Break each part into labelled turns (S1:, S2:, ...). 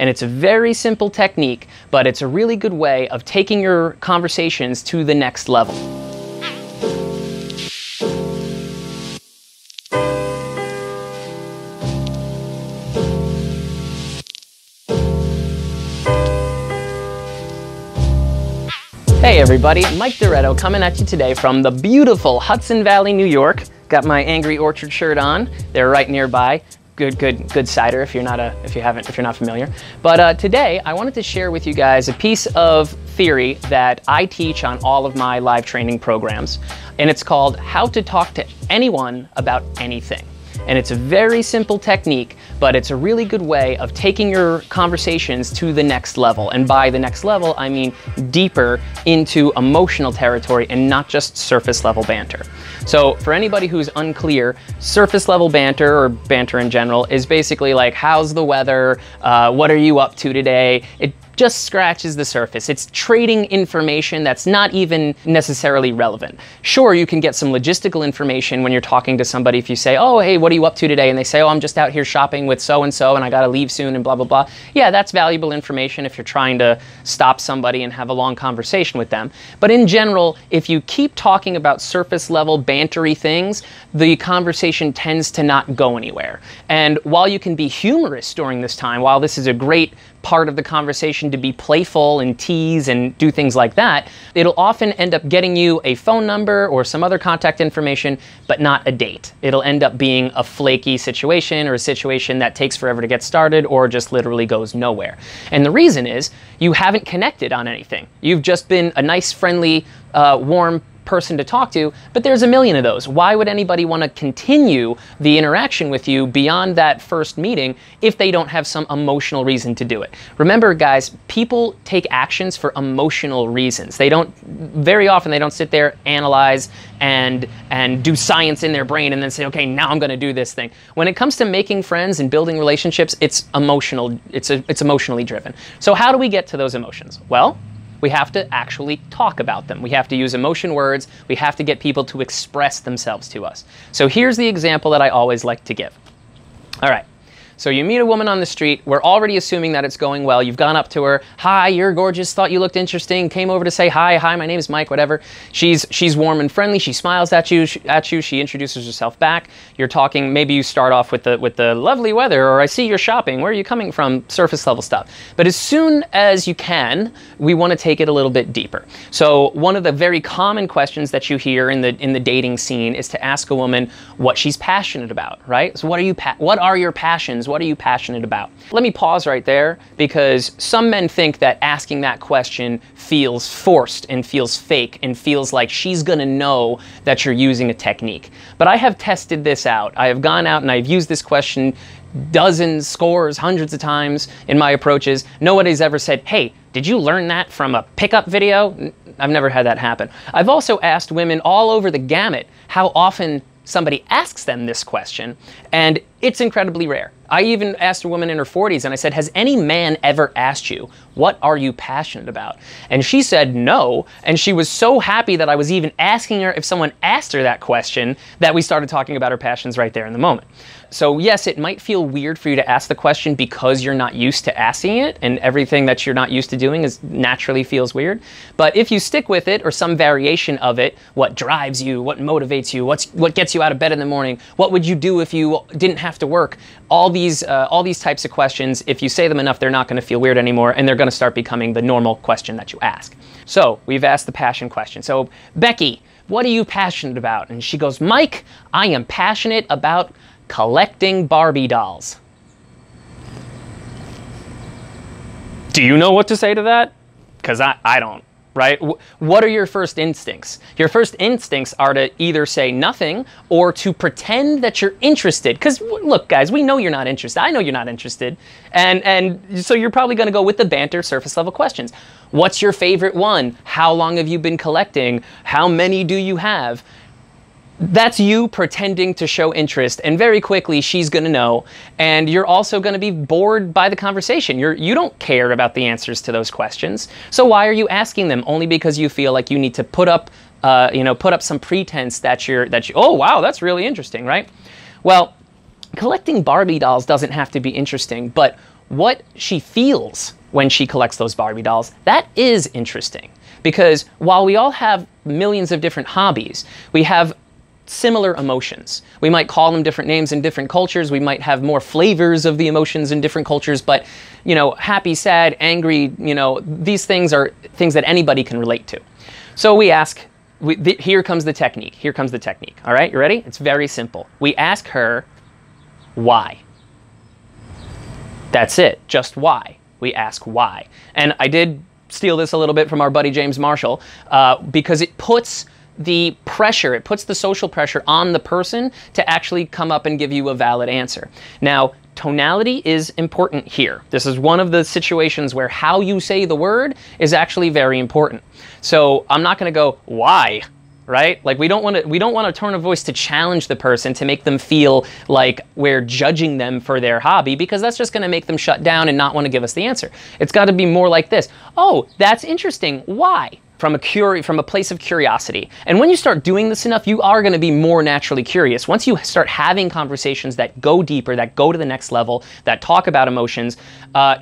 S1: And it's a very simple technique, but it's a really good way of taking your conversations to the next level. Hey everybody, Mike Doretto coming at you today from the beautiful Hudson Valley, New York. Got my Angry Orchard shirt on. They're right nearby. Good cider if you're not familiar. But today I wanted to share with you guys a piece of theory that I teach on all of my live training programs, and it's called How to Talk to Anyone About Anything. And it's a very simple technique, but it's a really good way of taking your conversations to the next level. And by the next level, I mean deeper into emotional territory and not just surface level banter. So for anybody who's unclear, surface level banter, or banter in general, is basically like, how's the weather? What are you up to today? It just scratches the surface. It's trading information that's not even necessarily relevant. Sure, you can get some logistical information when you're talking to somebody if you say, oh, hey, what are you up to today? And they say, oh, I'm just out here shopping with so-and-so and I gotta leave soon and blah, blah, blah. Yeah, that's valuable information if you're trying to stop somebody and have a long conversation with them. But in general, if you keep talking about surface level bantery things, the conversation tends to not go anywhere. And while you can be humorous during this time, while this is a great part of the conversation to be playful and tease and do things like that, it'll often end up getting you a phone number or some other contact information, but not a date. It'll end up being a flaky situation, or a situation that takes forever to get started or just literally goes nowhere. And the reason is you haven't connected on anything. You've just been a nice, friendly, warm person to talk to, but there's a million of those. Why would anybody want to continue the interaction with you beyond that first meeting if they don't have some emotional reason to do it? Remember, guys, people take actions for emotional reasons. Very often they don't sit there, analyze, and do science in their brain and then say, okay, now I'm going to do this thing. When it comes to making friends and building relationships, it's emotional. It's emotionally driven. So how do we get to those emotions? Well, we have to actually talk about them. We have to use emotion words. We have to get people to express themselves to us. So here's the example that I always like to give. All right. So you meet a woman on the street. We're already assuming that it's going well. You've gone up to her. Hi, you're gorgeous. Thought you looked interesting. Came over to say hi. Hi, my name is Mike, whatever. She's warm and friendly. She smiles at you. She introduces herself back. You're talking. Maybe you start off with the lovely weather, or I see you're shopping. Where are you coming from? Surface level stuff. But as soon as you can, we want to take it a little bit deeper. So one of the very common questions that you hear in the dating scene is to ask a woman what she's passionate about, right? So what are your passions? What are you passionate about? Let me pause right there, because some men think that asking that question feels forced and feels fake and feels like she's gonna know that you're using a technique. But I have tested this out. I have gone out and I've used this question dozens, scores, hundreds of times in my approaches. Nobody's ever said, hey, did you learn that from a pickup video? I've never had that happen. I've also asked women all over the gamut how often somebody asks them this question, and it's incredibly rare. I even asked a woman in her 40s and I said, has any man ever asked you, what are you passionate about? And she said no, and she was so happy that I was even asking her if someone asked her that question that we started talking about her passions right there in the moment. So yes, it might feel weird for you to ask the question because you're not used to asking it, and everything that you're not used to doing naturally feels weird. But if you stick with it, or some variation of it, what drives you, what motivates you, what gets you out of bed in the morning, what would you do if you didn't have to work? All these types of questions, if you say them enough, they're not going to feel weird anymore, and they're going to start becoming the normal question that you ask. So we've asked the passion question. So Becky, what are you passionate about? And she goes, Mike, I am passionate about collecting Barbie dolls. Do you know what to say to that? Because I don't. Right? What are your first instincts? Your first instincts are to either say nothing or to pretend that you're interested. Because look, guys, we know you're not interested. I know you're not interested. And so you're probably going to go with the banter, surface level questions. What's your favorite one? How long have you been collecting? How many do you have? That's you pretending to show interest, and very quickly she's going to know, and you're also going to be bored by the conversation. You don't care about the answers to those questions, so why are you asking them? Only because you feel like you need to put up some pretense that oh wow, that's really interesting, right? Well, collecting Barbie dolls doesn't have to be interesting, but what she feels when she collects those Barbie dolls. That is interesting, because while we all have millions of different hobbies, we have similar emotions. We might call them different names in different cultures. We might have more flavors of the emotions in different cultures, but you know, happy, sad, angry, you know, these things are things that anybody can relate to. So we ask, here comes the technique. Here comes the technique. All right, you ready? It's very simple. We ask her, why? That's it, just why. We ask why. And I did steal this a little bit from our buddy James Marshall, because it puts the pressure, it puts the social pressure on the person to actually come up and give you a valid answer. Now, tonality is important here. This is one of the situations where how you say the word is actually very important. So I'm not going to go, why? Right? Like we don't want to turn a voice to challenge the person, to make them feel like we're judging them for their hobby, because that's just going to make them shut down and not want to give us the answer. It's got to be more like this. Oh, that's interesting. Why? From a place of curiosity. And when you start doing this enough, you are going to be more naturally curious. Once you start having conversations that go deeper, that go to the next level, that talk about emotions,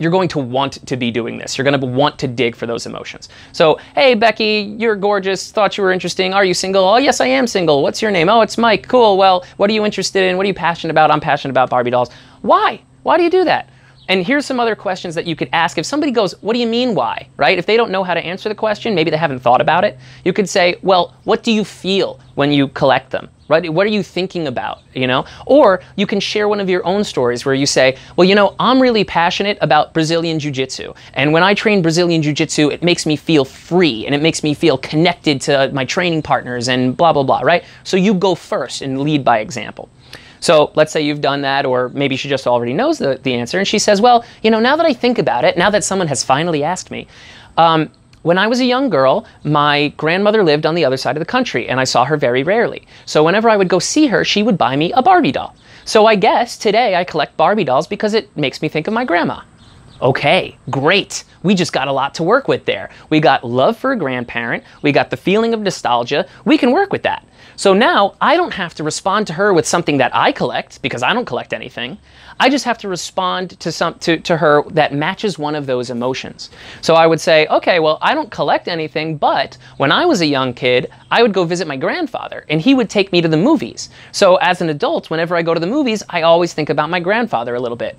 S1: you're going to want to be doing this. You're going to want to dig for those emotions. So, hey, Becky, you're gorgeous. Thought you were interesting. Are you single? Oh, yes, I am single. What's your name? Oh, it's Mike. Cool. Well, what are you interested in? What are you passionate about? I'm passionate about Barbie dolls. Why? Why do you do that? And here's some other questions that you could ask. If somebody goes, what do you mean why, right? If they don't know how to answer the question, maybe they haven't thought about it, you could say, well, what do you feel when you collect them, right? What are you thinking about, you know? Or you can share one of your own stories where you say, well, you know, I'm really passionate about Brazilian Jiu-Jitsu. And when I train Brazilian Jiu-Jitsu, it makes me feel free and it makes me feel connected to my training partners and blah, blah, blah, right? So you go first and lead by example. So let's say you've done that, or maybe she just already knows the answer, and she says, well, you know, now that I think about it, now that someone has finally asked me, when I was a young girl, my grandmother lived on the other side of the country, and I saw her very rarely. So whenever I would go see her, she would buy me a Barbie doll. So I guess today I collect Barbie dolls because it makes me think of my grandma. Okay, great. We just got a lot to work with there. We got love for a grandparent. We got the feeling of nostalgia. We can work with that. So now I don't have to respond to her with something that I collect, because I don't collect anything. I just have to respond to her that matches one of those emotions. So I would say, okay, well, I don't collect anything, but when I was a young kid, I would go visit my grandfather and he would take me to the movies. So as an adult, whenever I go to the movies, I always think about my grandfather a little bit.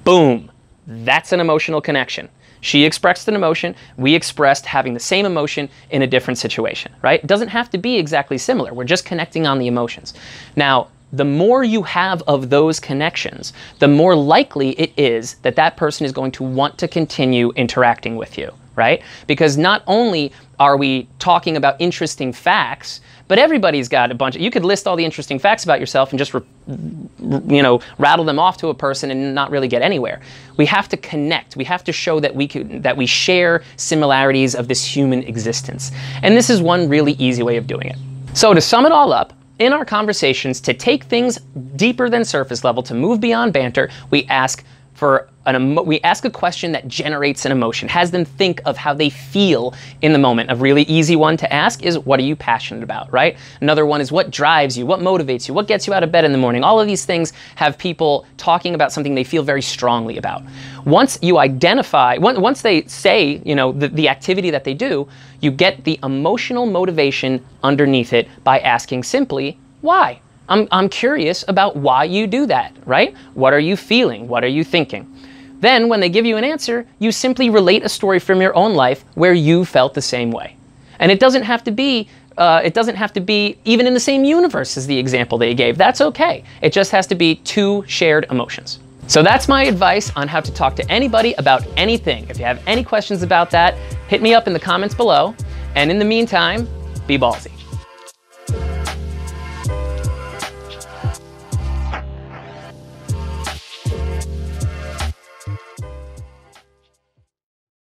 S1: Boom. That's an emotional connection. She expressed an emotion, we expressed having the same emotion in a different situation, right? It doesn't have to be exactly similar. We're just connecting on the emotions. Now, the more you have of those connections, the more likely it is that that person is going to want to continue interacting with you, right? Because not only are we talking about interesting facts, but everybody's got a bunch. You could list all the interesting facts about yourself and just, rattle them off to a person and not really get anywhere. We have to connect. We have to show that we share similarities of this human existence. And this is one really easy way of doing it. So to sum it all up, in our conversations, to take things deeper than surface level, to move beyond banter, we ask a question that generates an emotion, has them think of how they feel in the moment. A really easy one to ask is, what are you passionate about, right? Another one is, what drives you, what motivates you, what gets you out of bed in the morning? All of these things have people talking about something they feel very strongly about. Once you identify, once they say, the activity that they do, you get the emotional motivation underneath it by asking simply, why? I'm curious about why you do that, right? What are you feeling? What are you thinking? Then when they give you an answer, you simply relate a story from your own life where you felt the same way. And it doesn't have to be even in the same universe as the example they gave. That's okay. It just has to be two shared emotions. So that's my advice on how to talk to anybody about anything. If you have any questions about that, hit me up in the comments below. And in the meantime, be ballsy.